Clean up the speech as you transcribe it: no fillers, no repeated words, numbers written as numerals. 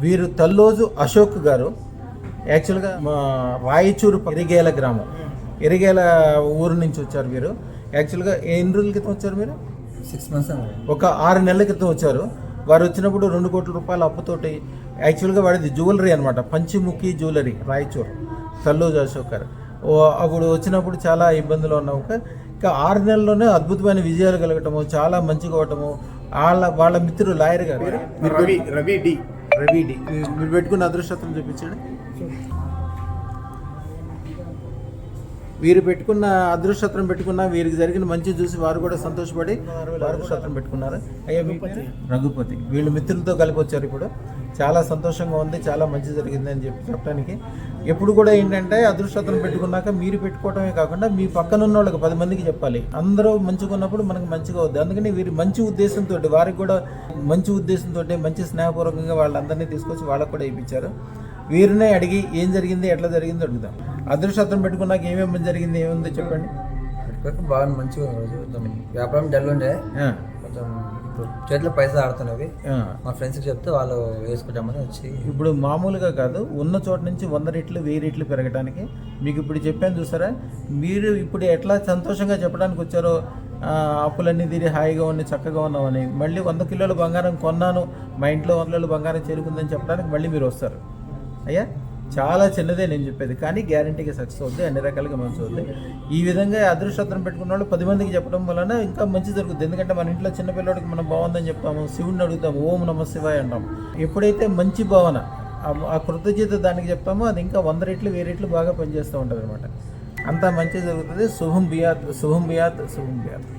వీరు తల్లోజు అశోక్ గారు యాక్చువల్గా మా రాయచూరు ఇరిగేల గ్రామం, ఇరిగేల ఊరు నుంచి వచ్చారు వీరు. యాక్చువల్గా ఎన్ని రోజుల క్రితం వచ్చారు మీరు? 6 months. ఒక 6 నెలల క్రితం వచ్చారు. వారు వచ్చినప్పుడు 2 కోట్ల రూపాయల అప్పుతోటి, యాక్చువల్గా వాడిది జ్యువెలరీ అనమాట, పంచిముఖి జ్యువెలరీ, రాయచూరు, తల్లోజు అశోక్ గారు. అప్పుడు వచ్చినప్పుడు చాలా ఇబ్బందులు ఉన్నాము. ఇంకా 6 నెలల్లోనే అద్భుతమైన విజయాలు కలగటము, చాలా మంచిగా అవటము. వాళ్ళ మిత్రుడు లాయర్ గారు రవి డి మీరు పెట్టుకున్న అదృష్టం చూపించండి. వీరు పెట్టుకున్న అదృష్టం పెట్టుకున్న వీరికి జరిగిన మంచి చూసి వారు కూడా సంతోషపడి అదృష్టం పెట్టుకున్నారు. అయ్యా రఘుపతి, వీళ్ళు మిత్రులతో కలిపి వచ్చారు. ఇప్పుడు చాలా సంతోషంగా ఉంది, చాలా మంచి జరిగింది అని చెప్పడానికి. ఎప్పుడు కూడా ఏంటంటే అదృష్టం పెట్టుకున్నాక మీరు పెట్టుకోవడమే కాకుండా మీ పక్కన ఉన్న వాళ్ళకి 10 మందికి చెప్పాలి. అందరూ మంచిగా ఉన్నప్పుడు మనకు మంచిగా అవుద్ది. అందుకని వీరు మంచి ఉద్దేశంతో, వారికి కూడా మంచి ఉద్దేశంతో, మంచి స్నేహపూర్వకంగా వాళ్ళందరినీ తీసుకొచ్చి వాళ్ళకు కూడా ఇప్పించారు. వీరినే అడిగి ఏం జరిగింది, ఎట్లా జరిగిందో అడుగుదాం. అదృష్టం పెట్టుకున్నాక ఏమేమి జరిగింది, ఏముందో చెప్పండి. బాగా మంచిగా వ్యాపారం డల్ ఉండే, కొంచెం ఇప్పుడు చేతిలో పైసలు ఆడుతున్నవి. మా ఫ్రెండ్స్కి చెప్తే వాళ్ళు వేసుకుంటామని వచ్చి. ఇప్పుడు మామూలుగా కాదు, ఉన్న చోట నుంచి 100 రెట్లు 1000 రెట్లు పెరగడానికి మీకు ఇప్పుడు చెప్పాను చూసారా. మీరు ఇప్పుడు ఎట్లా సంతోషంగా చెప్పడానికి వచ్చారో, అప్పులన్నీ తీరి హాయిగా ఉన్నాయి, చక్కగా ఉన్నామని. మళ్ళీ 100 కిలోల బంగారం కొన్నాను, మా ఇంట్లో 100 కిలోల బంగారం చేరుకుందని చెప్పడానికి మళ్ళీ మీరు వస్తారు. అయ్యా చాలా చిన్నదే నేను చెప్పేది, కానీ గ్యారంటీగా సక్సెస్ అవుద్ది, అన్ని రకాలుగా మంచి అవుద్ది. ఈ విధంగా అదృష్టం పెట్టుకున్న వాళ్ళు 10 మందికి చెప్పడం వలన ఇంకా మంచి జరుగుతుంది. ఎందుకంటే మన ఇంట్లో చిన్నపిల్లడికి మనం బాగుందని చెప్తాము, శివుడిని అడుగుతాము, ఓం నమ శివాయ అంటాము. ఎప్పుడైతే మంచి భావన, ఆ కృతజ్ఞత దానికి చెప్తామో అది ఇంకా 100 రెట్లు 1000 రెట్లు బాగా పనిచేస్తూ ఉంటుంది అనమాట. అంతా మంచి జరుగుతుంది. శుభం బియాత్, శుభం బియాత్, శుభం బియాత్.